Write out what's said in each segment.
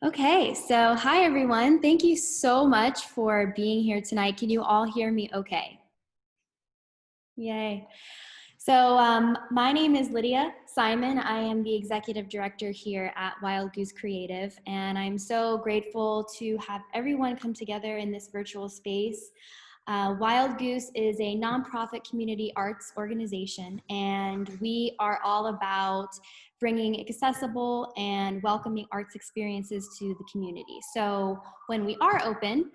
Okay, so hi everyone. Thank you so much for being here tonight. Can you all hear me okay? Yay. So my name is Lydia Simon. I am the executive director here at Wild Goose Creative, and I'm so grateful to have everyone come together in this virtual space. Wild Goose is a nonprofit community arts organization, and we are all about bringing accessible and welcoming arts experiences to the community. So when we are open,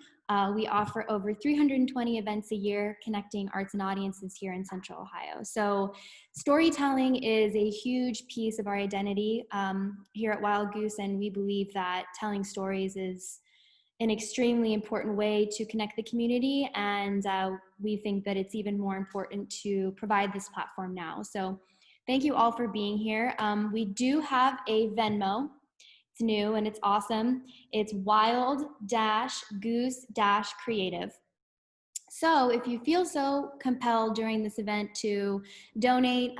we offer over 320 events a year connecting arts and audiences here in Central Ohio. So storytelling is a huge piece of our identity here at Wild Goose, and we believe that telling stories is an extremely important way to connect the community, and we think that it's even more important to provide this platform now. So thank you all for being here. We do have a Venmo. It's new and it's awesome. It's wild-goose-creative. So if you feel so compelled during this event to donate,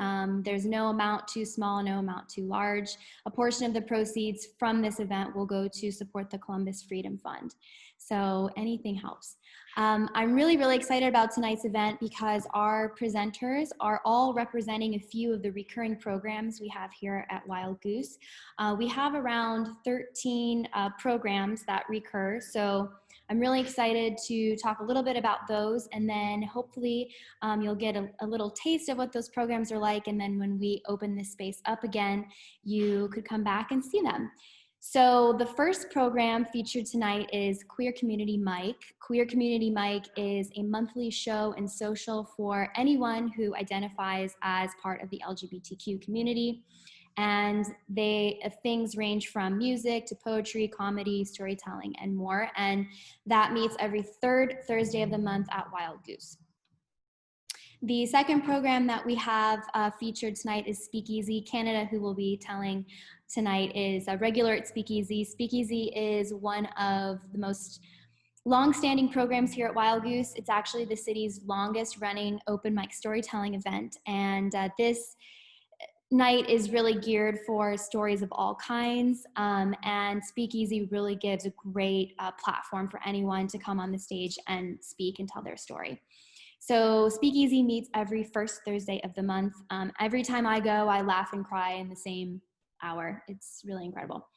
there's no amount too small, no amount too large. A portion of the proceeds from this event will go to support the Columbus Freedom Fund. So anything helps. I'm really, really excited about tonight's event because our presenters are all representing a few of the recurring programs we have here at Wild Goose. We have around 13 programs that recur. So I'm really excited to talk a little bit about those, and then hopefully you'll get a little taste of what those programs are like, and then when we open this space up again, you could come back and see them. So the first program featured tonight is Queer Community Mike. Queer Community Mike is a monthly show and social for anyone who identifies as part of the LGBTQ community. And things range from music to poetry, comedy, storytelling, and more. And that meets every third Thursday of the month at Wild Goose. The second program that we have featured tonight is Speakeasy Canada, who will be telling tonight is a regular at Speakeasy. Speakeasy is one of the most long-standing programs here at Wild Goose. It's actually the city's longest running open mic storytelling event. And this night is really geared for stories of all kinds, and Speakeasy really gives a great platform for anyone to come on the stage and speak and tell their story. So Speakeasy meets every first Thursday of the month. Every time I go, I laugh and cry in the same hour. It's really incredible.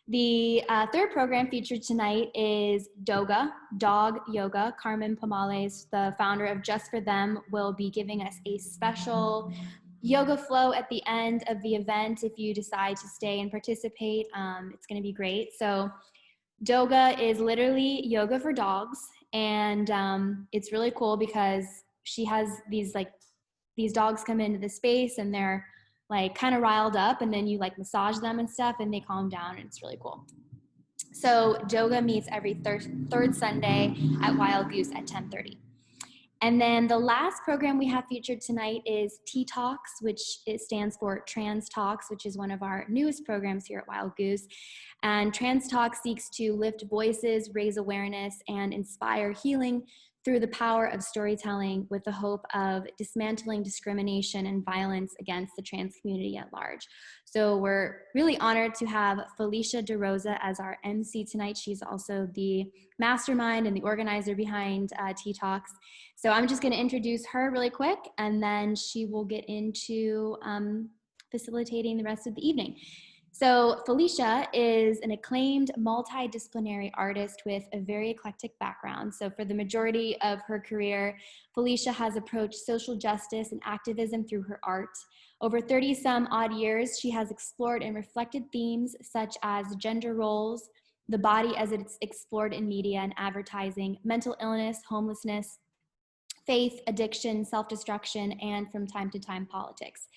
The third program featured tonight is Doga, Dog Yoga. Carmen Pomales, the founder of Just For Them, will be giving us a special yoga flow at the end of the event if you decide to stay and participate. It's going to be great. So Doga is literally yoga for dogs, and it's really cool because she has these dogs come into the space and they're like kind of riled up, and then you like massage them and stuff and they calm down, and it's really cool. So Doga meets every third Sunday at Wild Goose at 10:30. And then the last program we have featured tonight is Tea Talks, which it stands for Trans Talks, which is one of our newest programs here at Wild Goose. And Trans Talks seeks to lift voices, raise awareness, and inspire healing through the power of storytelling with the hope of dismantling discrimination and violence against the trans community at large. So we're really honored to have Felicia DeRosa as our MC tonight. She's also the mastermind and the organizer behind Tea Talks. So I'm just going to introduce her really quick, and then she will get into facilitating the rest of the evening. So Felicia is an acclaimed multidisciplinary artist with a very eclectic background. So for the majority of her career, Felicia has approached social justice and activism through her art. Over 30 some odd years, she has explored and reflected themes such as gender roles, the body as it's explored in media and advertising, mental illness, homelessness, faith, addiction, self-destruction, and from time to time, politics.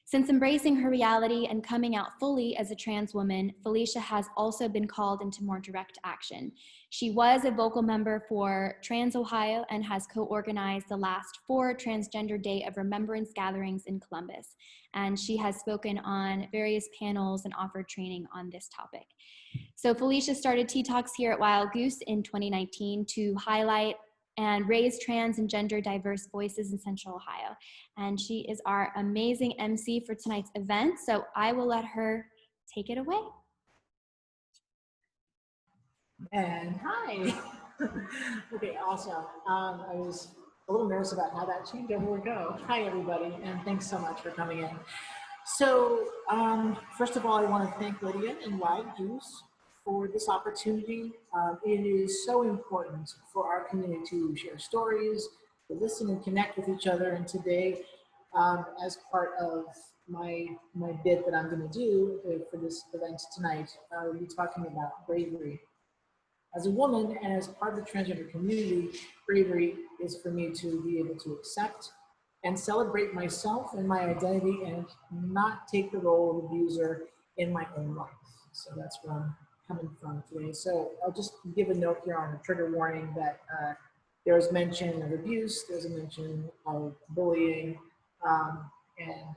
Since embracing her reality and coming out fully as a trans woman, Felicia has also been called into more direct action. She was a vocal member for Trans Ohio and has co-organized the last 4 Transgender Day of Remembrance gatherings in Columbus. And she has spoken on various panels and offered training on this topic. So Felicia started Tea Talks here at Wild Goose in 2019 to highlight and raise trans and gender diverse voices in Central Ohio. And she is our amazing MC for tonight's event, so I will let her take it away. And hi. Okay, awesome. I was a little nervous about how that changeover would go. Hi, everybody, and thanks so much for coming in. So, first of all, I want to thank Lydia and Goose for this opportunity. It is so important for our community to share stories, to listen and connect with each other. And today, as part of my bit that I'm going to do for this event tonight, we'll be talking about bravery. As a woman and as part of the transgender community, bravery is for me to be able to accept and celebrate myself and my identity and not take the role of abuser in my own life. So that's where I'm coming from today. So I'll just give a note here on a trigger warning that there's mention of abuse, there's a mention of bullying, and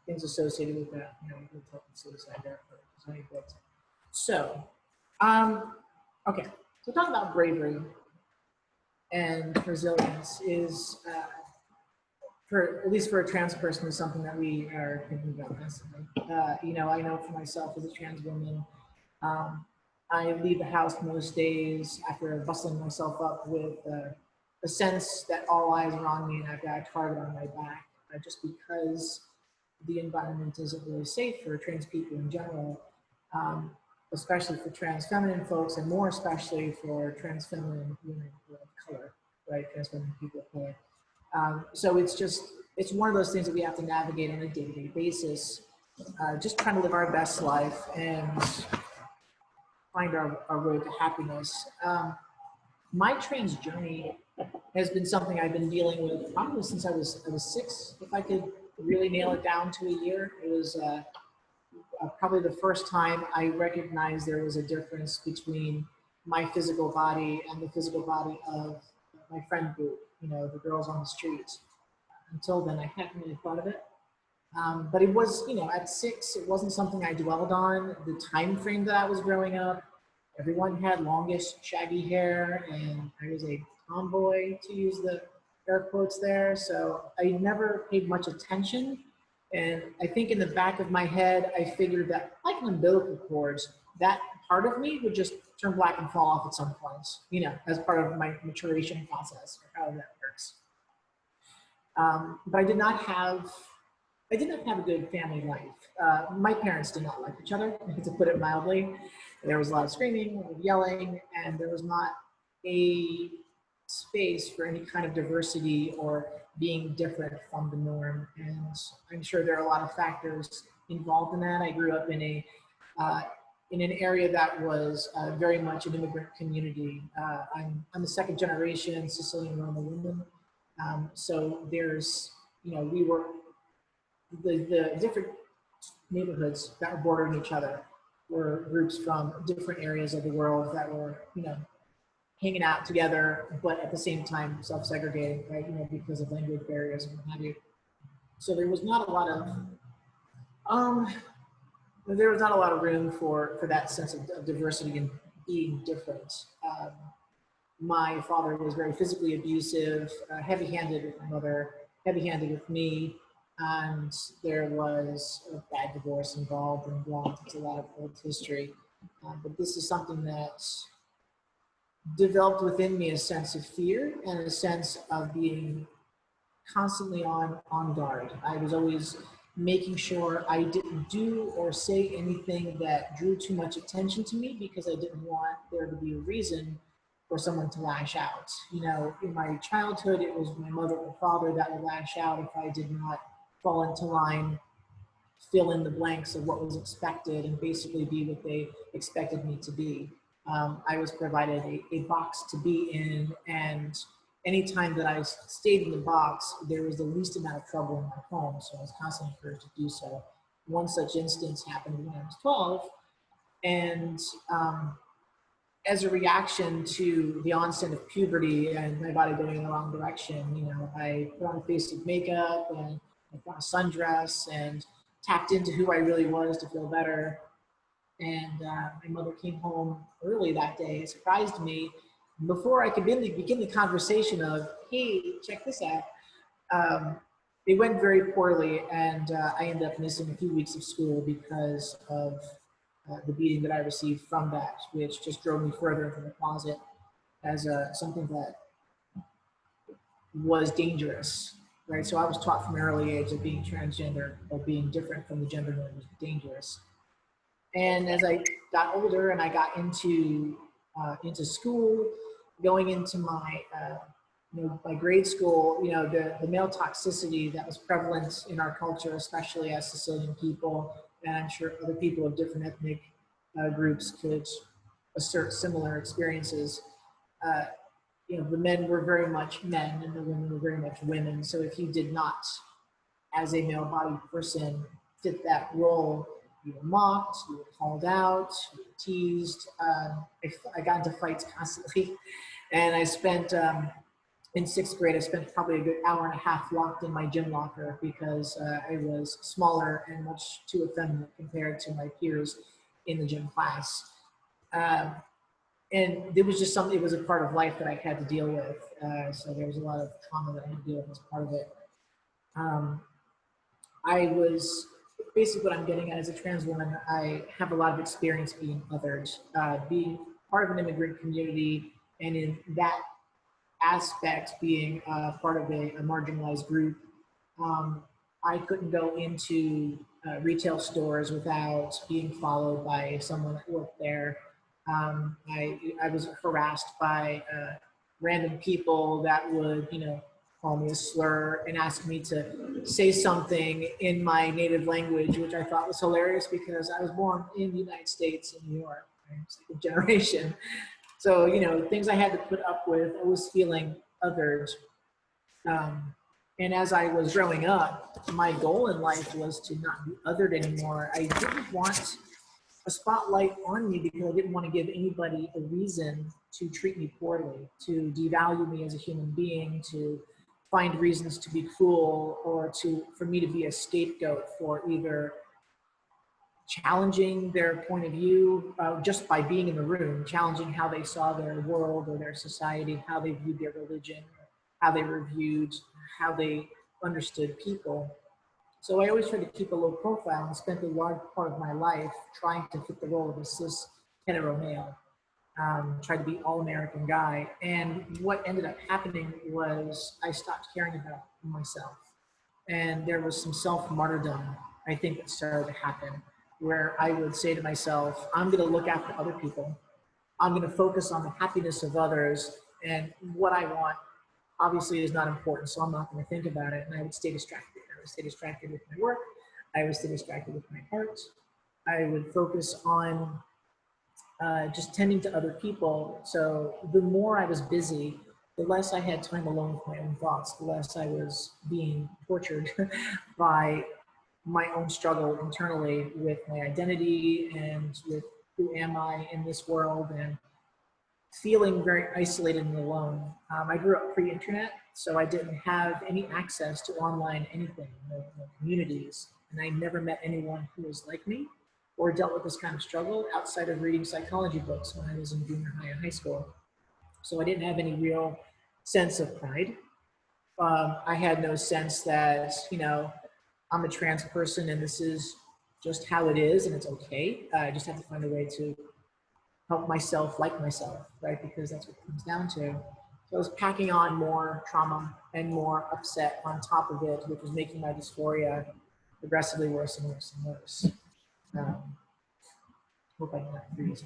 things associated with that. We'll talk suicide there for a bit. So, okay, so talking about bravery and resilience is, for at least for a trans person, is something that we are thinking about constantly. I know for myself as a trans woman, um, I leave the house most days after bustling myself up with a sense that all eyes are on me and I've got a target on my back, just because the environment isn't really safe for trans people in general, um, especially for trans feminine folks, and more especially for trans feminine women of color, right? Trans feminine people of color. So it's one of those things that we have to navigate on a day-to-day basis, just trying to live our best life and find our road to happiness. My trans journey has been something I've been dealing with probably since I was 6. If I could really nail it down to a year, it was probably the first time I recognized there was a difference between my physical body and the physical body of my friend group, the girls on the streets. Until then, I hadn't really thought of it. But it was, at 6, it wasn't something I dwelled on. The time frame that I was growing up, everyone had longish, shaggy hair, and I was a tomboy, to use the air quotes there. So I never paid much attention. And I think in the back of my head, I figured that, like an umbilical cord, that part of me would just turn black and fall off at some point, as part of my maturation process, or how that works. But I did not have a good family life. My parents did not like each other, to put it mildly. There was a lot of screaming, a lot of yelling, and there was not a space for any kind of diversity or being different from the norm. And I'm sure there are a lot of factors involved in that. I grew up in an area that was very much an immigrant community. I'm a second generation Sicilian Roman woman. So there's, we were the different neighborhoods that were bordering each other were groups from different areas of the world that were, hanging out together, but at the same time self-segregating, right? Because of language barriers and what have you. So there was not a lot of room for that sense of diversity and being different. My father was very physically abusive, heavy-handed with my mother, heavy-handed with me, and there was a bad divorce involved and beyond. It's a lot of old history. But this is something that developed within me a sense of fear and a sense of being constantly on guard. I was always making sure I didn't do or say anything that drew too much attention to me, because I didn't want there to be a reason for someone to lash out. In my childhood, it was my mother or father that would lash out if I did not fall into line, fill in the blanks of what was expected, and basically be what they expected me to be. I was provided a box to be in, and anytime that I stayed in the box, there was the least amount of trouble in my home, so I was constantly encouraged to do so. One such instance happened when I was 12, and as a reaction to the onset of puberty and my body going in the wrong direction, I put on a face of makeup and I put on a sundress and tapped into who I really was to feel better. And my mother came home early that day, surprised me. Before I could begin the conversation of, hey, check this out, it went very poorly, and I ended up missing a few weeks of school because of the beating that I received from that, which just drove me further into the closet as something that was dangerous, right? So I was taught from an early age that being transgender or being different from the gender norm was dangerous. And as I got older and I got into school, going into my my grade school, the male toxicity that was prevalent in our culture, especially as Sicilian people, and I'm sure other people of different ethnic groups could assert similar experiences. Uh, the men were very much men and the women were very much women. So if you did not, as a male-bodied person, fit that role, you were mocked, you were called out, you were teased. I got into fights constantly, and I spent in sixth grade. I spent probably a good hour and a half locked in my gym locker because I was smaller and much too effeminate compared to my peers in the gym class. Um, and it was just something, it was a part of life that I had to deal with. So there was a lot of trauma that I had to deal with as part of it. I was, basically what I'm getting at as a trans woman, I have a lot of experience being othered, being part of an immigrant community, and in that aspect, being part of a marginalized group. I couldn't go into retail stores without being followed by someone that worked there. I was harassed by random people that would, call me a slur and ask me to say something in my native language, which I thought was hilarious because I was born in the United States in New York, right? Second generation. So, things I had to put up with, I was feeling othered. And as I was growing up, my goal in life was to not be othered anymore. I didn't want a spotlight on me because I didn't want to give anybody a reason to treat me poorly, to devalue me as a human being, to find reasons to be cruel, or for me to be a scapegoat for either challenging their point of view just by being in the room, challenging how they saw their world or their society, how they viewed their religion, how they were viewed, how they understood people. So I always tried to keep a low profile and spent a large part of my life trying to fit the role of a cis hetero male, tried to be all-American guy. And what ended up happening was I stopped caring about myself. And there was some self-martyrdom, I think, that started to happen, where I would say to myself, I'm going to look after other people. I'm going to focus on the happiness of others, and what I want obviously is not important, so I'm not going to think about it. And I would stay distracted. I would stay distracted with my work. I would stay distracted with my heart. I would focus on just tending to other people. So the more I was busy, the less I had time alone with my own thoughts, the less I was being tortured by my own struggle internally with my identity and with who am I in this world, and feeling very isolated and alone. I grew up pre-internet, so I didn't have any access to online anything, no communities, and I never met anyone who was like me or dealt with this kind of struggle outside of reading psychology books when I was in junior high and high school. So I didn't have any real sense of pride. I had no sense that, I'm a trans person and this is just how it is and it's okay. I just have to find a way to help myself like myself, right? Because that's what it comes down to. So I was packing on more trauma and more upset on top of it, which was making my dysphoria progressively worse and worse and worse. Hope I can not freeze.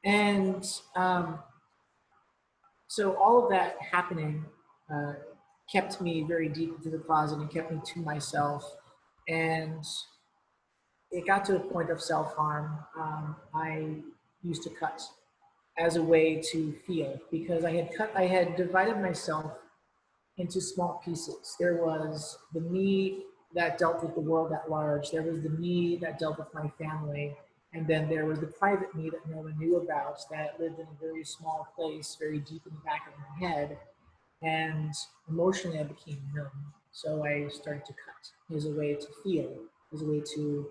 And so all of that happening kept me very deep into the closet and kept me to myself. And it got to a point of self-harm. I used to cut as a way to feel, because I had divided myself into small pieces. There was the me that dealt with the world at large. There was the me that dealt with my family. And then there was the private me that no one knew about, that lived in a very small place, very deep in the back of my head. And emotionally, I became numb. So I started to cut as a way to feel, as a way to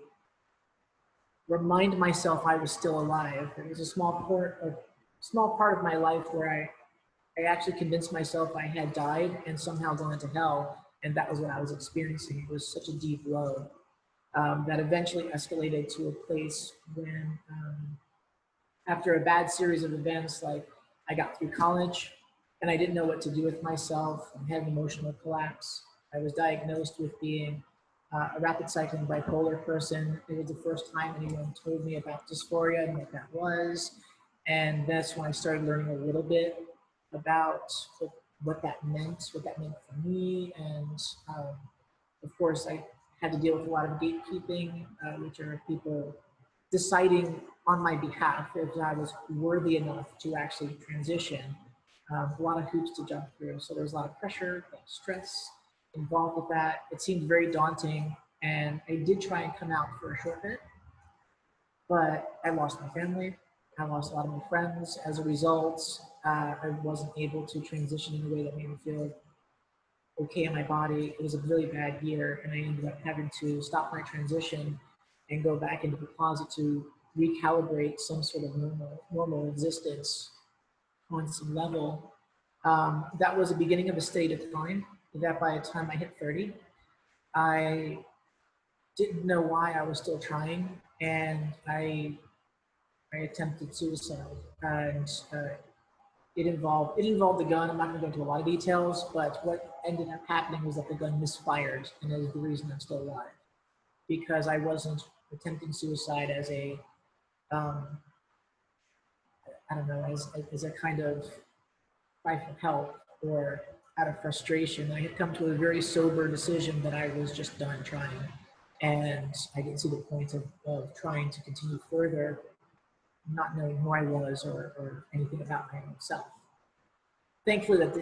remind myself I was still alive. There was a small part of my life where I actually convinced myself I had died and somehow gone to hell, and that was what I was experiencing. It was such a deep low. that eventually escalated to a place when, after a bad series of events, like I got through college and I didn't know what to do with myself. I had an emotional collapse. I was diagnosed with being a rapid cycling bipolar person. It was the first time anyone told me about dysphoria and what that was. And that's when I started learning a little bit about what that meant, what that meant for me. And of course, I had to deal with a lot of gatekeeping, which are people deciding on my behalf if I was worthy enough to actually transition. A lot of hoops to jump through. So there's a lot of pressure, a lot of stress involved with that. It seemed very daunting. And I did try and come out for a short bit, but I lost my family. I lost a lot of my friends. As a result, I wasn't able to transition in a way that made me feel okay in my body. It was a really bad year, and I ended up having to stop my transition and go back into the closet to recalibrate some sort of normal existence on some level. That was the beginning of a steady decline. That by the time I hit 30, I didn't know why I was still trying, and I attempted suicide, and it involved the gun. I'm not going to go into a lot of details, but what ended up happening was that the gun misfired, and that is the reason I'm still alive, because I wasn't attempting suicide as a um, I don't know, as a kind of cry for help or out of frustration. I had come to a very sober decision that I was just done trying, and I didn't see the point of trying to continue further, not knowing who I was or anything about my own self. Thankfully, it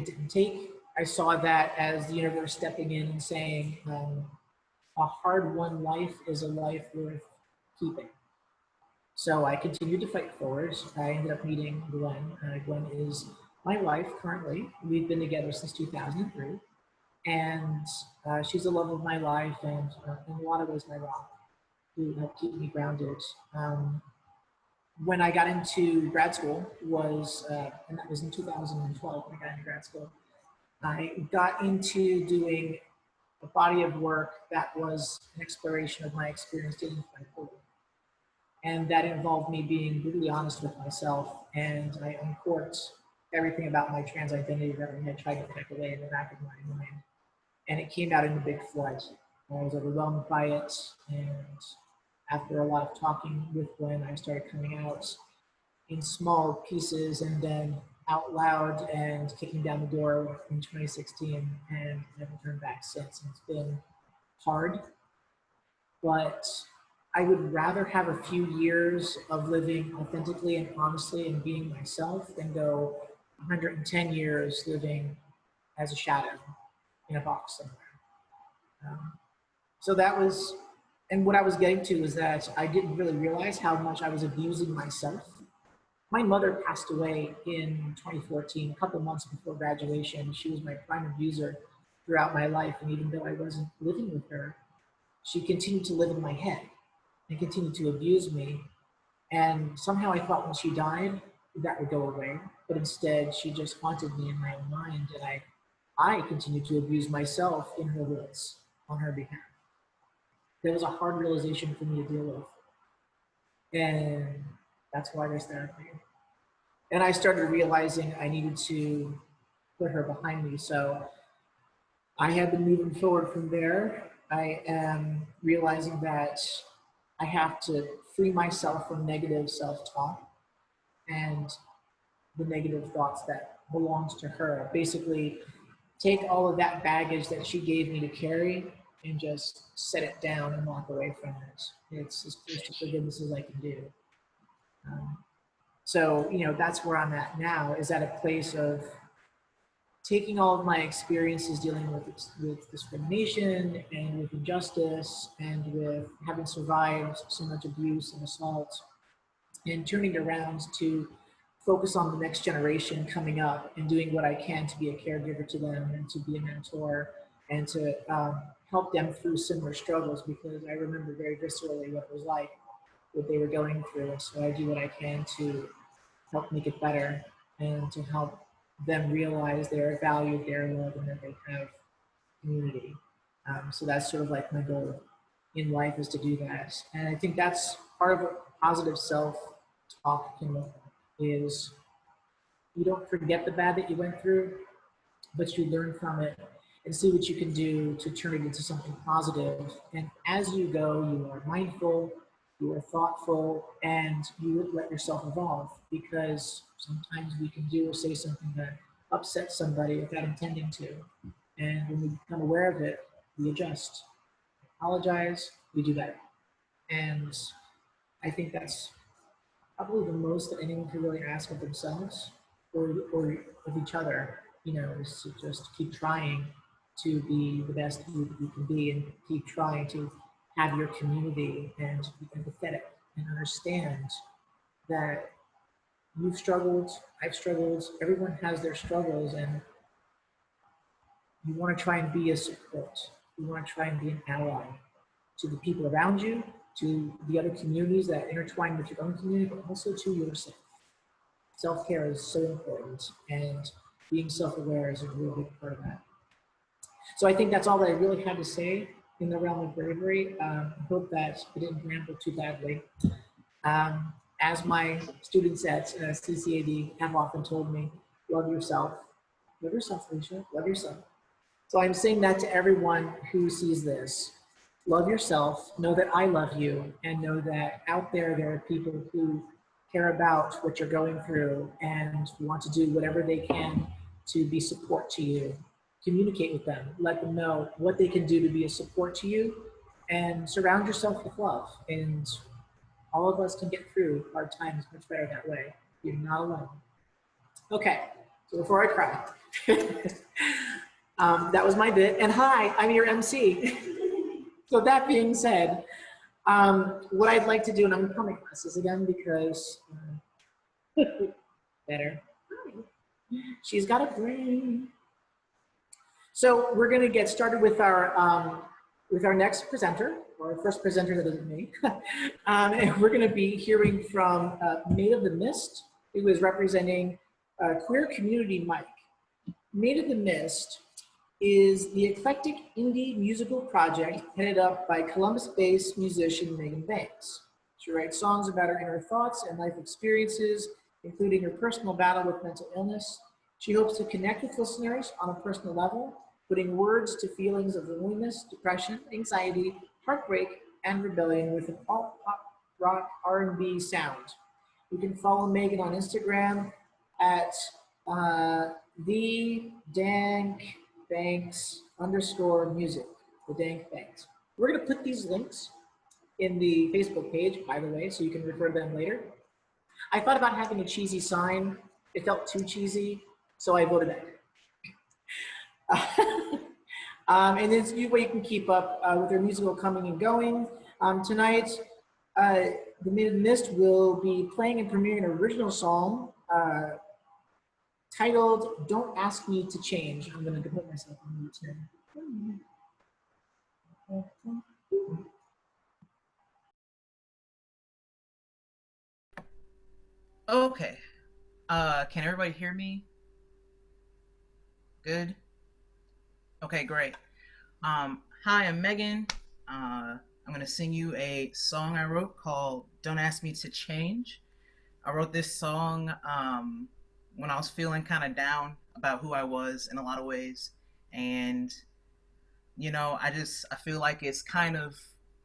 didn't take. I saw that as the universe stepping in and saying, a hard-won life is a life worth keeping. So I continued to fight forward. I ended up meeting Gwen. Gwen is my wife currently. We've been together since 2003, and she's the love of my life, and in a lot of ways my rock, who helped keep me grounded. When I got into grad school and that was in 2012 when I got into grad school, I got into doing a body of work that was an exploration of my experience dealing with bipolar. And that involved me being brutally honest with myself, and I uncorked everything about my trans identity that I had tried to pack away in the back of my mind. And it came out in a big flood. I was overwhelmed by it, and after a lot of talking with Gwen, I started coming out in small pieces and then out loud and kicking down the door in 2016, and never turned back since. And it's been hard, but I would rather have a few years of living authentically and honestly and being myself than go 110 years living as a shadow in a box somewhere. Um, so that was, and what I was getting to is that I didn't really realize how much I was abusing myself. My mother passed away in 2014, a couple months before graduation. She was my prime abuser throughout my life, and even though I wasn't living with her, she continued to live in my head and continued to abuse me. And somehow I thought when she died, that would go away. But instead, she just haunted me in my own mind. And I continued to abuse myself in her words on her behalf. That was a hard realization for me to deal with. And that's why there's therapy. And I started realizing I needed to put her behind me. So I have been moving forward from there. I am realizing that I have to free myself from negative self-talk and the negative thoughts that belongs to her. Basically, take all of that baggage that she gave me to carry and just set it down and walk away from it. It's as close to forgiveness as I can do. Um, so, that's where I'm at now, is at a place of taking all of my experiences dealing with discrimination and with injustice and with having survived so much abuse and assault, and turning it around to focus on the next generation coming up and doing what I can to be a caregiver to them and to be a mentor and to help them through similar struggles, because I remember very viscerally what it was like, what they were going through. And so I do what I can to help make it better and to help them realize their value, their love, and that they have community. So that's sort of like my goal in life is to do that. And I think that's part of what positive self-talk can look like, is you don't forget the bad that you went through, but you learn from it and see what you can do to turn it into something positive. And as you go, you are mindful, you are thoughtful, and you let yourself evolve, because sometimes we can do or say something that upsets somebody without intending to. And when we become aware of it, we adjust, apologize, we do better. And I think that's probably the most that anyone can really ask of themselves, or of each other, is to just keep trying to be the best you can be, and keep trying to have your community and be empathetic and understand that you've struggled, I've struggled, everyone has their struggles, and you want to try and be a support. You want to try and be an ally to the people around you, to the other communities that intertwine with your own community, but also to yourself. Self-care is so important, and being self-aware is a really big part of that. So I think that's all that I really had to say in the realm of bravery. I hope that I didn't ramble too badly. As my students at CCAD have often told me, love yourself. Love yourself, Alicia. Love yourself. So I'm saying that to everyone who sees this. Love yourself, know that I love you, and know that out there are people who care about what you're going through and want to do whatever they can to be support to you. Communicate with them, let them know what they can do to be a support to you, and surround yourself with love. And all of us can get through hard times much better that way. You're not alone. Okay, so before I cry, that was my bit. And hi, I'm your MC. So that being said, what I'd like to do, and I'm going to put my glasses again because better. She's got a brain. So we're going to get started with our next presenter, or our first presenter that isn't me. And we're going to be hearing from Made of the Mist, who is representing Queer Community Mike. Made of the Mist is the eclectic indie musical project headed up by Columbus-based musician Megan Banks. She writes songs about her inner thoughts and life experiences, including her personal battle with mental illness. She hopes to connect with listeners on a personal level, putting words to feelings of loneliness, depression, anxiety, heartbreak, and rebellion with an alt-pop rock R&B sound. You can follow Megan on Instagram at the Dank Banks _music, the Dank Banks. We're going to put these links in the Facebook page, by the way, so you can refer to them later. I thought about having a cheesy sign. It felt too cheesy, so I voted that. And it's a way you can keep up with their musical coming and going. Tonight, the Made of the Mist will be playing and premiering an original song titled Don't Ask Me to Change. I'm going to put myself on mute here. Okay. Can everybody hear me? Good? Okay, great. Hi, I'm Megan. I'm going to sing you a song I wrote called Don't Ask Me to Change. I wrote this song when I was feeling kind of down about who I was in a lot of ways. And, I feel like it's kind of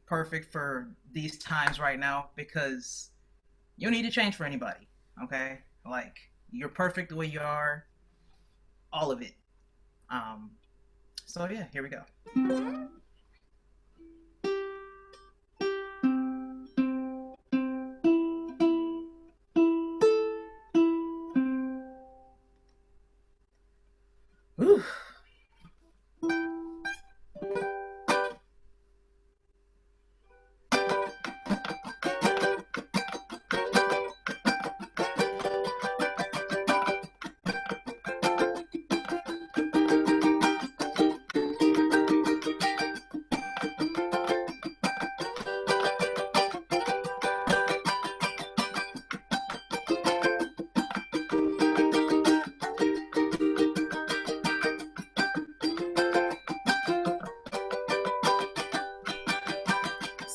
perfect for these times right now, because you don't need to change for anybody, okay? Like, you're perfect the way you are, all of it. So yeah, here we go. Whew.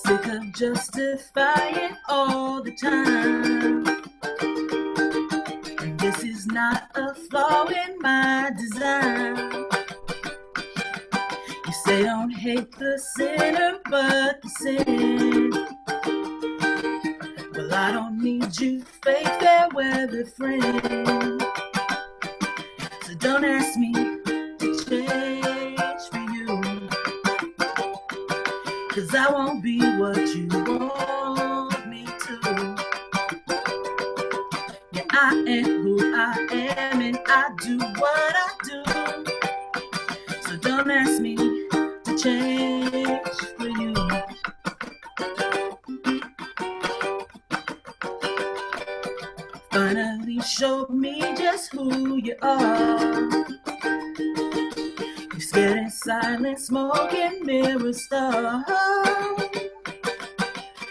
sick of justifying all the time. And this is not a flaw in my design. You say don't hate the sinner, but the sin. Well, I don't need you fake fair weather friend. So don't ask me to change for you, 'cause I won't be what you want me to. Yeah, I am who I am and I do what I do. So don't ask me to change for you. Finally showed me just who you are. You scared in silence, smoking mirror star.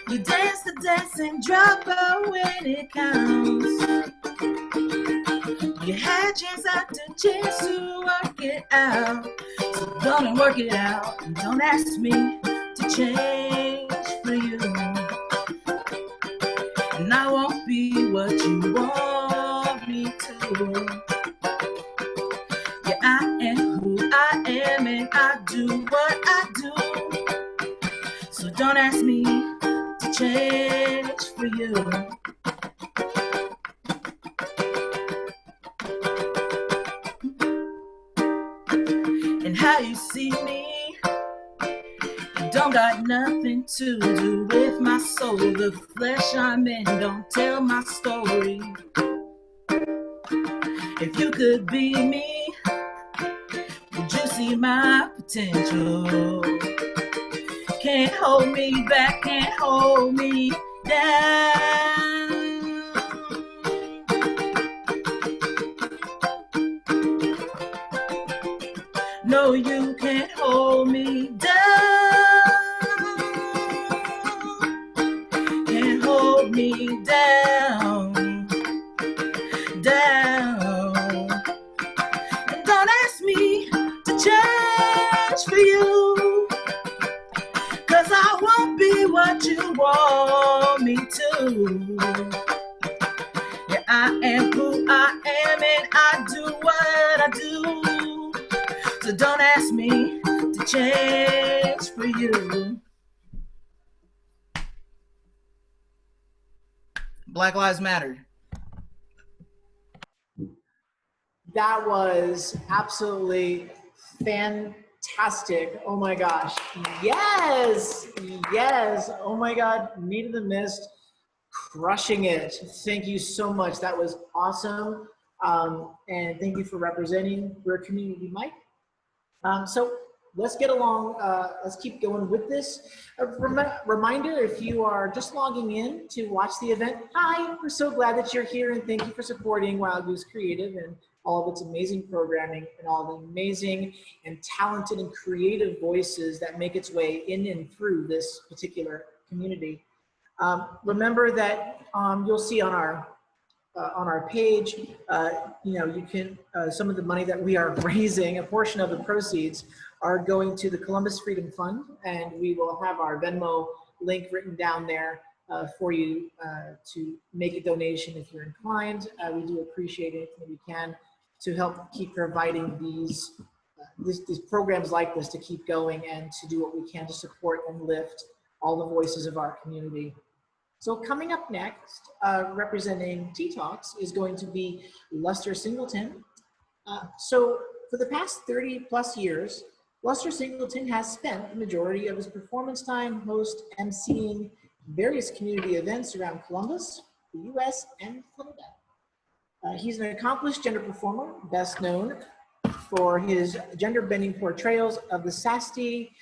You dance the dance and drop out when it counts. You had chance after chance to work it out. So go and work it out and don't ask me to change for you. And I won't be what you want me to. Yeah, I am who I am and I do what I do. So don't ask me to change for you. And how you see me, it don't got nothing to do with my soul. The flesh I'm in don't tell my story. If you could be me, would you see my potential? Can't hold me back, can't hold me down. No, you can't hold me down. Can't hold me down. Down. And don't ask me to change for you, 'cause I won't be what you want me to. Yeah, I am who I am and I do what I do. So don't ask me to change for you. Black Lives Matter. That was absolutely fantastic. Oh my gosh. Yes. Yes. Oh my God. Meet in the Mist. Crushing it. Thank you so much. That was awesome. And thank you for representing. We're a community, Mike. So let's get along. Let's keep going with this. A reminder, if you are just logging in to watch the event, hi, we're so glad that you're here and thank you for supporting Wild Goose Creative and all of its amazing programming and all the amazing and talented and creative voices that make its way in and through this particular community. Remember that you'll see on our page, you can, some of the money that we are raising, a portion of the proceeds are going to the Columbus Freedom Fund, and we will have our Venmo link written down there for you to make a donation if you're inclined. We do appreciate it if we can to help keep providing these programs like this to keep going and to do what we can to support and lift all the voices of our community. So coming up next, representing Tea Talks, is going to be Lester Singleton. So for the past 30 plus years, Lester Singleton has spent the majority of his performance time emceeing various community events around Columbus, the US, and Canada. He's an accomplished gender performer, best known for his gender-bending portrayals of the Sasti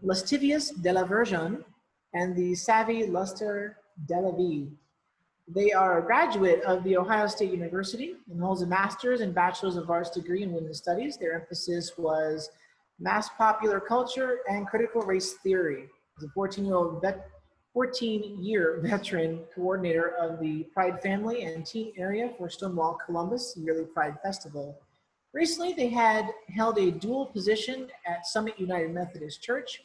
Lascivious de la Virgin and the Savvy Luster de la Vie. They are a graduate of The Ohio State University and holds a master's and bachelor's of arts degree in women's studies. Their emphasis was mass popular culture and critical race theory. As a 14-year veteran coordinator of the Pride Family and Teen Area for Stonewall Columbus Yearly Pride Festival. Recently, they had held a dual position at Summit United Methodist Church,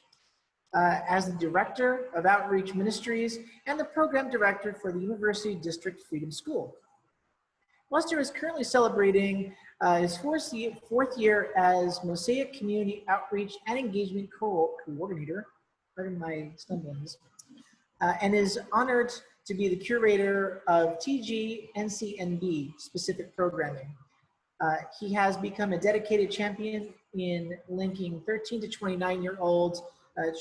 as the Director of Outreach Ministries and the Program Director for the University District Freedom School. Lester is currently celebrating his fourth year as Mosaic Community Outreach and Engagement Coordinator, pardon my stumblings, and is honored to be the curator of TG NCNB specific programming. He has become a dedicated champion in linking 13 to 29-year-olds,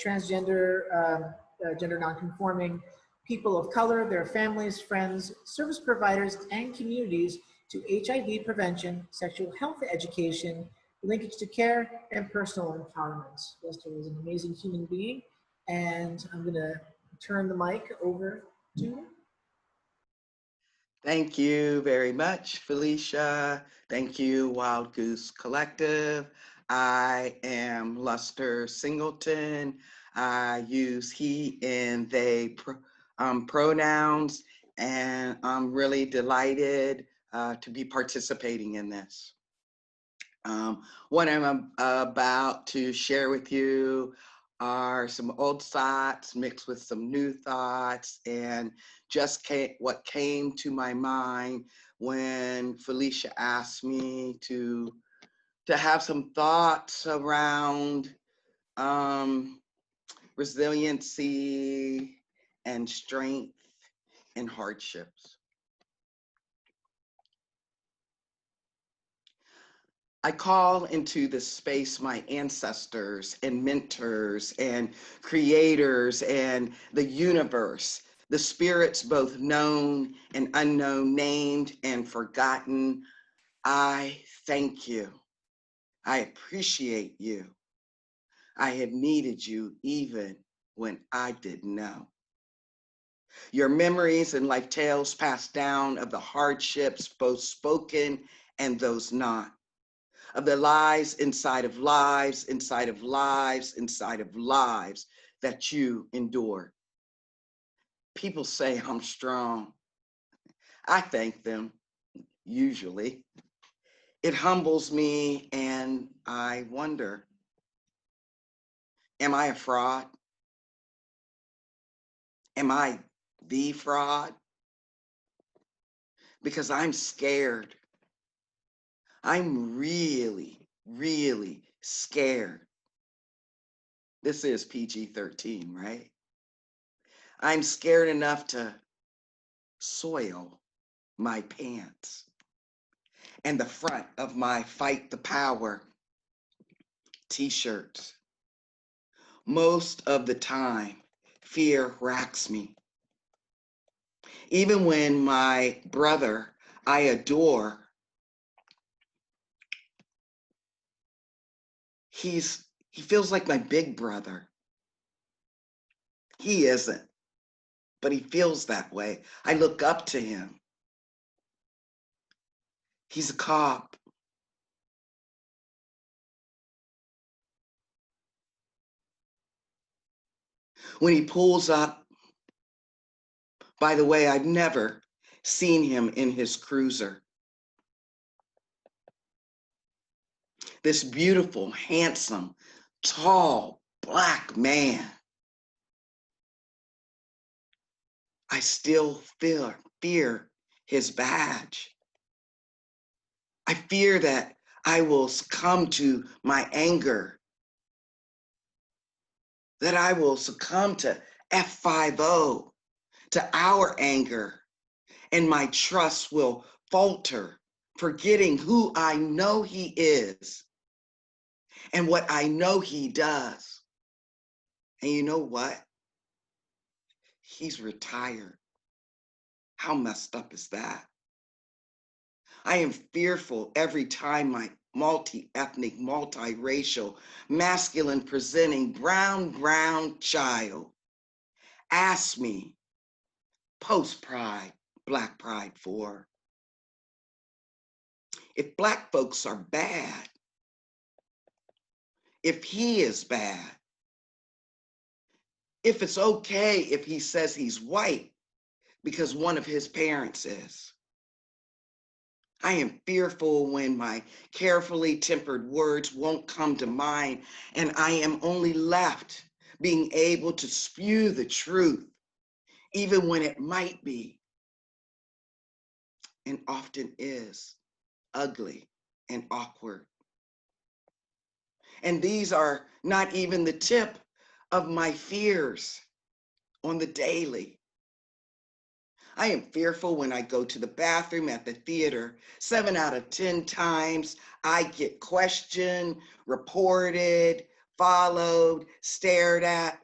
transgender, gender nonconforming, people of color, their families, friends, service providers, and communities to HIV prevention, sexual health education, linkage to care, and personal empowerment. Lester is an amazing human being, and I'm gonna turn the mic over to him. Thank you very much, Felicia. Thank you, Wild Goose Collective. I am Luster Singleton. I use he and they pronouns, and I'm really delighted to be participating in this. What I'm about to share with you are some old thoughts mixed with some new thoughts, and just what came to my mind when Felicia asked me to have some thoughts around resiliency and strength in hardships. I call into this space my ancestors and mentors and creators and the universe, the spirits both known and unknown, named and forgotten. I thank you. I appreciate you. I have needed you even when I didn't know. Your memories and life tales passed down of the hardships, both spoken and those not, of the lies inside of lives, inside of lives, inside of lives that you endured. People say I'm strong. I thank them, usually. It humbles me, and I wonder, am I a fraud? Am I the fraud? Because I'm scared. I'm really, really scared. This is PG-13, right? I'm scared enough to soil my pants and the front of my Fight the Power t-shirts. Most of the time, fear racks me. Even when my brother I adore, he feels like my big brother. He isn't, but he feels that way. I look up to him. He's a cop. When he pulls up, by the way, I've never seen him in his cruiser. This beautiful, handsome, tall, black man. I still fear his badge. I fear that I will succumb to my anger, that I will succumb to F50, to our anger, and my trust will falter, forgetting who I know he is and what I know he does. And you know what? He's retired. How messed up is that? I am fearful every time my multi-ethnic, multiracial, masculine presenting brown child asks me post-pride, Black Pride 4, if Black folks are bad, if he is bad, if it's okay if he says he's white because one of his parents is. I am fearful when my carefully tempered words won't come to mind and I am only left being able to spew the truth, even when it might be, and often is, ugly and awkward. And these are not even the tip of my fears on the daily. I am fearful when I go to the bathroom at the theater. 7 out of 10 times I get questioned, reported, followed, stared at.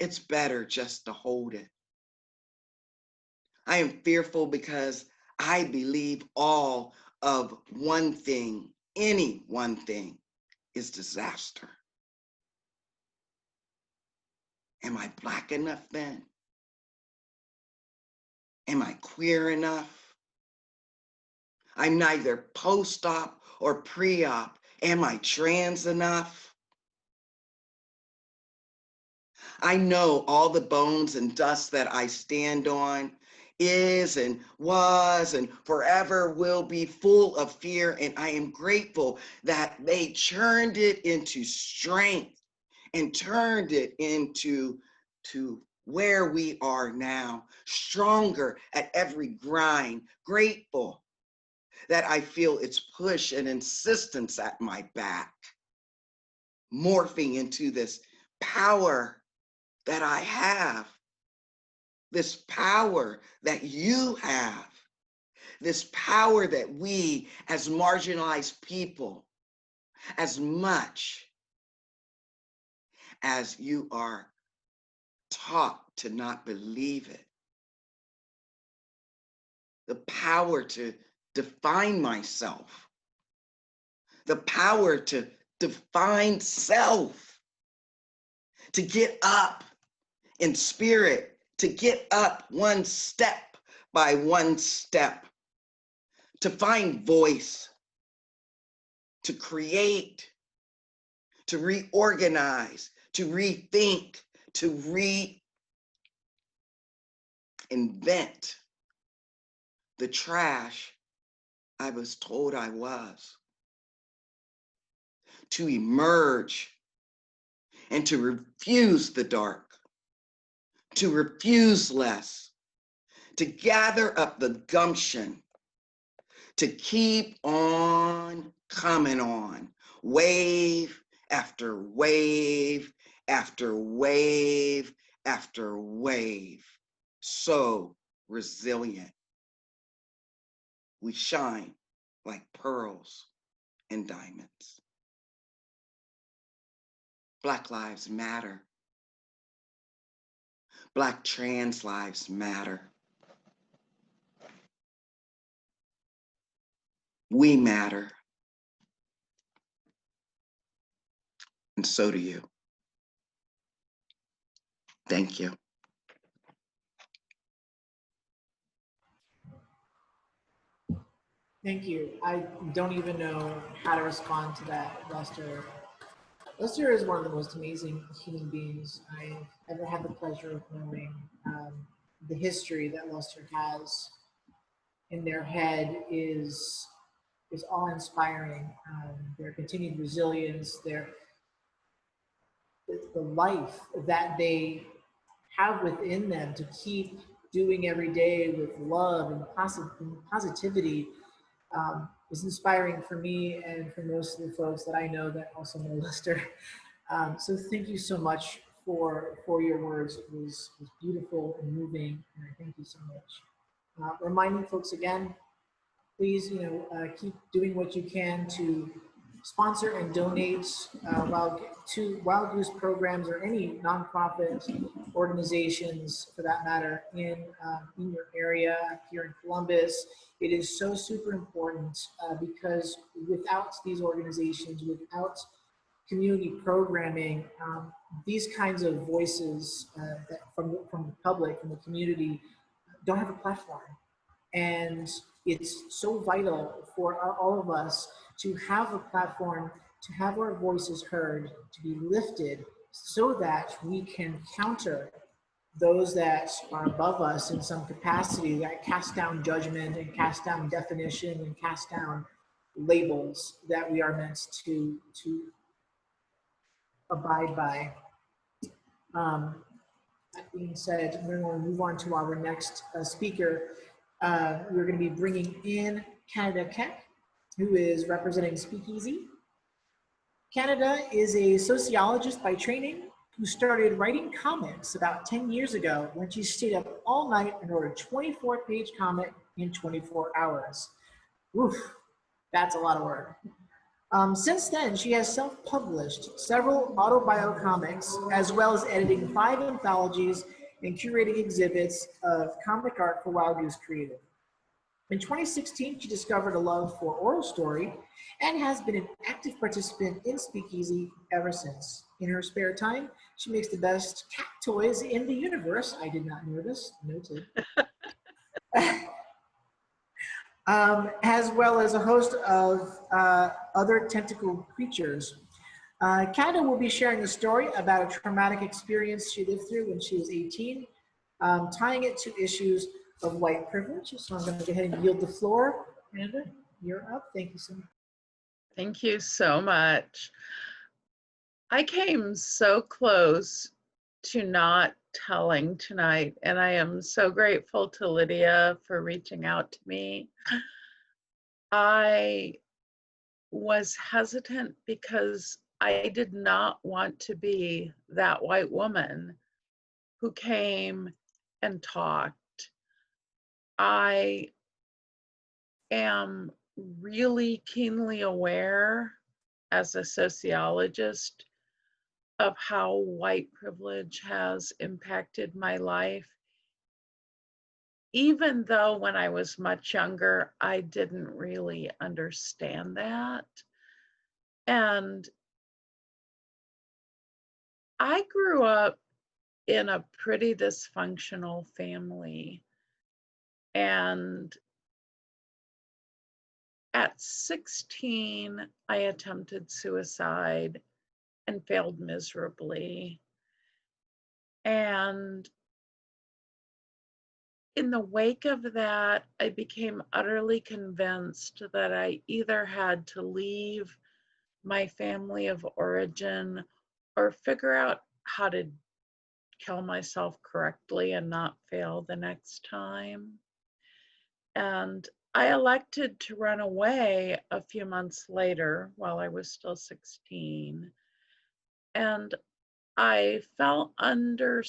It's better just to hold it. I am fearful because I believe all of one thing, any one thing, is disaster. Am I Black enough then? Am I queer enough? I'm neither post-op or pre-op. Am I trans enough? I know all the bones and dust that I stand on is and was and forever will be full of fear, and I am grateful that they churned it into strength and turned it into where we are now, stronger at every grind, grateful that I feel its push and insistence at my back, morphing into this power that I have, this power that you have, this power that we as marginalized people, as much as you are taught to not believe it, the power to define myself, the power to define self, to get up in spirit, to get up one step by one step, to find voice, to create, to reorganize, to rethink, to reinvent the trash I was told I was, to emerge and to refuse the dark, to refuse less, to gather up the gumption, to keep on coming on, wave after wave after wave after wave. So resilient. We shine like pearls and diamonds. Black lives matter. Black trans lives matter. We matter. And so do you. Thank you. Thank you. I don't even know how to respond to that, Lester. Lester is one of the most amazing human beings I've ever had the pleasure of knowing. The history that Lester has in their head is awe-inspiring. Their continued resilience, the life that they have within them to keep doing every day with love and positivity is inspiring for me and for most of the folks that I know that also know Lester. So thank you so much for your words. It was beautiful and moving, and I thank you so much. Reminding folks again, please, keep doing what you can to sponsor and donate to Wild Goose programs or any nonprofit organizations, for that matter, in your area here in Columbus. It is so super important because without these organizations, without community programming, these kinds of voices from the public, from the community, don't have a platform. And it's so vital for all of us to have a platform, to have our voices heard, to be lifted, so that we can counter those that are above us in some capacity, that cast down judgment and cast down definition and cast down labels that we are meant to abide by. That being said, we're going to move on to our next speaker. We're going to be bringing in Canada Keck, who is representing Speakeasy. Canada is a sociologist by training who started writing comics about 10 years ago when she stayed up all night and wrote a 24-page comic in 24 hours. Oof, that's a lot of work. Since then, she has self-published several autobio comics, as well as editing 5 anthologies and curating exhibits of comic art for Wild Goose Creative. In 2016, she discovered a love for oral story and has been an active participant in Speakeasy ever since. In her spare time, she makes the best cat toys in the universe. I did not know this, noted. As well as a host of other tentacle creatures. Canada will be sharing a story about a traumatic experience she lived through when she was 18, tying it to issues of white privilege. So I'm going to go ahead and yield the floor. Canada, you're up. Thank you so much. Thank you so much. I came so close to not telling tonight, and I am so grateful to Lydia for reaching out to me. I was hesitant because I did not want to be that white woman who came and talked. I am really keenly aware as a sociologist of how white privilege has impacted my life. Even though when I was much younger, I didn't really understand that. And I grew up in a pretty dysfunctional family. And at 16, I attempted suicide and failed miserably. And in the wake of that, I became utterly convinced that I either had to leave my family of origin or figure out how to kill myself correctly and not fail the next time. And I elected to run away a few months later while I was still 16. And I fell under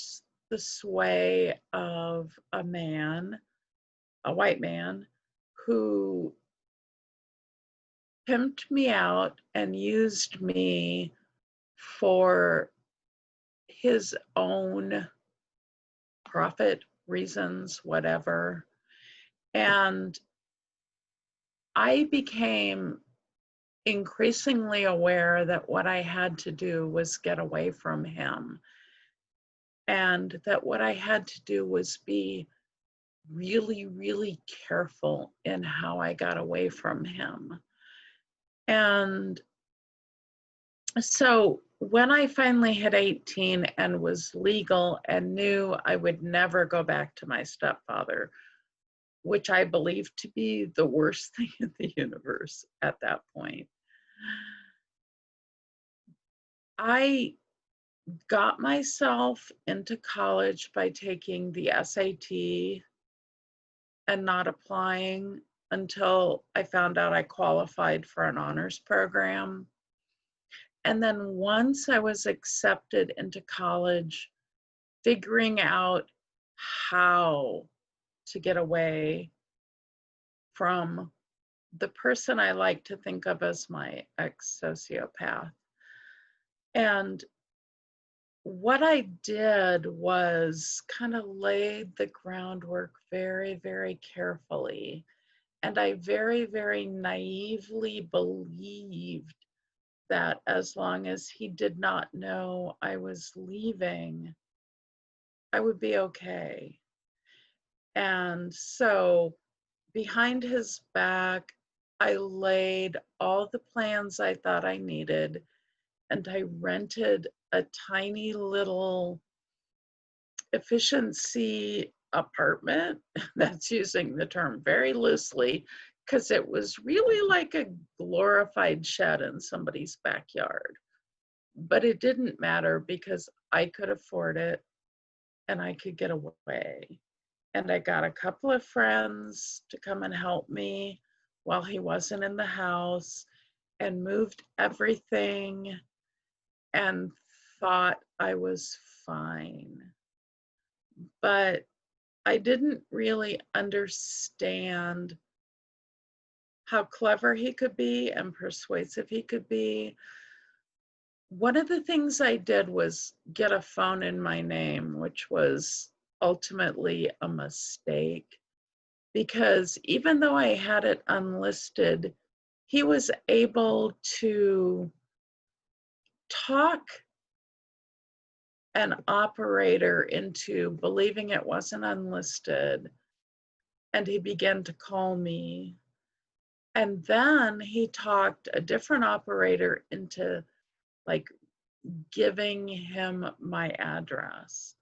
the sway of a man, a white man, who pimped me out and used me for his own profit reasons, whatever. And I became increasingly aware that what I had to do was get away from him. And that what I had to do was be really, really careful in how I got away from him. And so when I finally hit 18 and was legal and knew I would never go back to my stepfather, which I believed to be the worst thing in the universe at that point, I got myself into college by taking the SAT and not applying until I found out I qualified for an honors program. And then once I was accepted into college, figuring out how to get away from the person I like to think of as my ex-sociopath. And what I did was kind of laid the groundwork very, very carefully. And I very, very naively believed that as long as he did not know I was leaving, I would be okay. And so behind his back, I laid all the plans I thought I needed, and I rented a tiny little efficiency apartment. That's using the term very loosely, because it was really like a glorified shed in somebody's backyard. but it didn't matter because I could afford it and I could get away. And I got a couple of friends to come and help me while he wasn't in the house, and moved everything, and thought I was fine. But I didn't really understand how clever he could be and persuasive he could be. One of the things I did was get a phone in my name, which was ultimately a mistake, because even though I had it unlisted, he was able to talk an operator into believing it wasn't unlisted, and he began to call me. And then he talked a different operator into like giving him my address.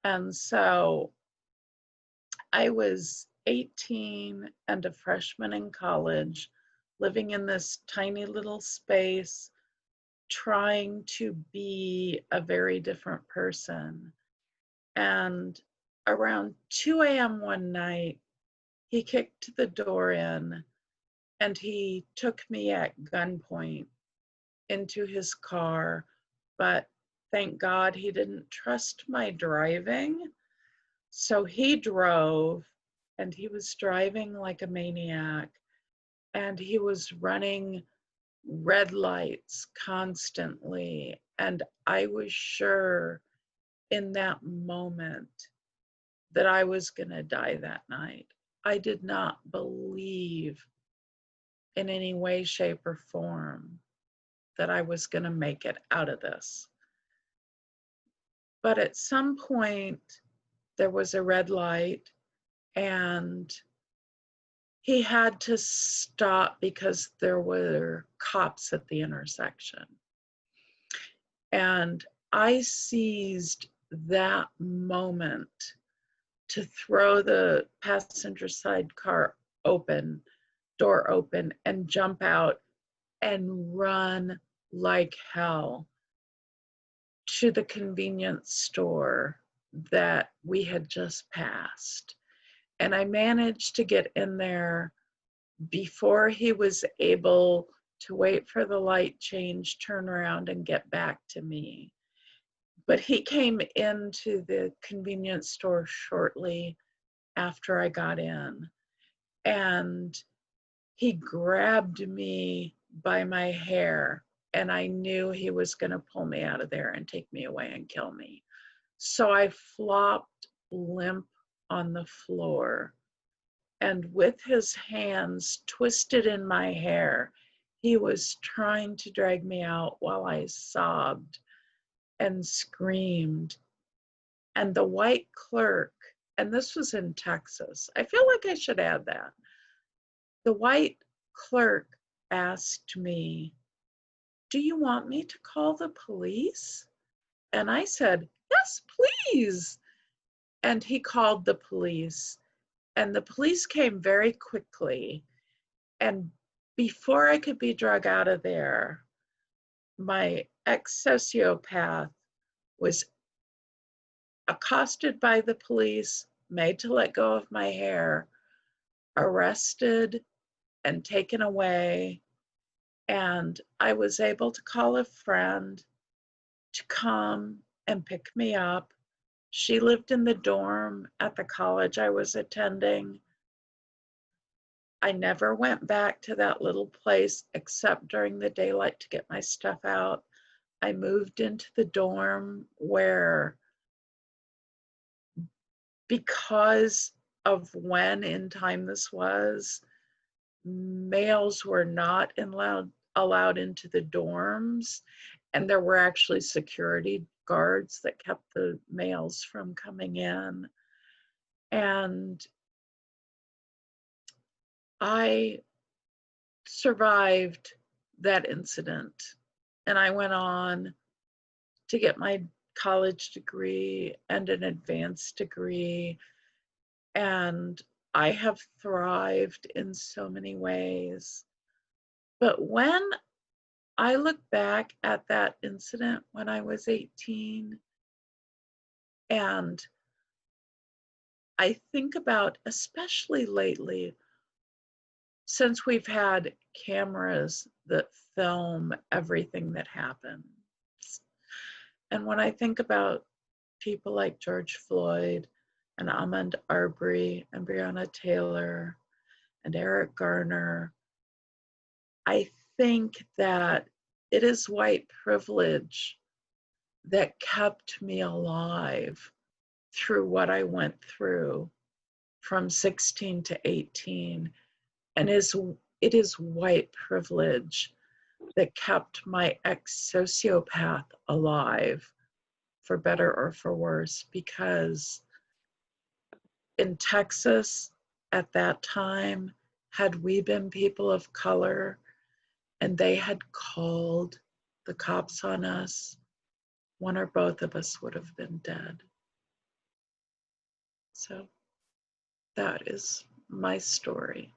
And so I was 18 and a freshman in college, living in this tiny little space, trying to be a very different person. And around 2 a.m. one night, he kicked the door in and he took me at gunpoint into his car. But thank God he didn't trust my driving. So he drove, and he was driving like a maniac, and he was running red lights constantly. And I was sure in that moment that I was going to die that night. I did not believe in any way, shape, or form that I was going to make it out of this. But at some point, there was a red light, and he had to stop because there were cops at the intersection. And I seized that moment to throw the passenger side car door open, and jump out and run like hell to the convenience store that we had just passed. And I managed to get in there before he was able to wait for the light change, turn around, and get back to me. But he came into the convenience store shortly after I got in, and he grabbed me by my hair, and I knew he was going to pull me out of there and take me away and kill me. So I flopped limp on the floor, and with his hands twisted in my hair, he was trying to drag me out while I sobbed and screamed. And the white clerk, and this was in Texas, I feel like I should add that. The white clerk asked me, "Do you want me to call the police?" And I said, "Yes, please." And he called the police, and the police came very quickly. And before I could be drug out of there, my ex-sociopath was accosted by the police, made to let go of my hair, arrested, and taken away. And I was able to call a friend to come and pick me up. She lived in the dorm at the college I was attending. I never went back to that little place except during the daylight to get my stuff out. I moved into the dorm where, because of when in time this was, males were not allowed into the dorms, and there were actually security guards that kept the males from coming in. And I survived that incident, and I went on to get my college degree and an advanced degree, and I have thrived in so many ways. But when I look back at that incident when I was 18, and I think about, especially lately, since we've had cameras that film everything that happens. And when I think about people like George Floyd and Ahmaud Arbery and Breonna Taylor and Eric Garner, I think that it is white privilege that kept me alive through what I went through from 16 to 18. And it is white privilege that kept my ex-sociopath alive, for better or for worse, because in Texas at that time, had we been people of color and they had called the cops on us, one or both of us would have been dead. So that is my story.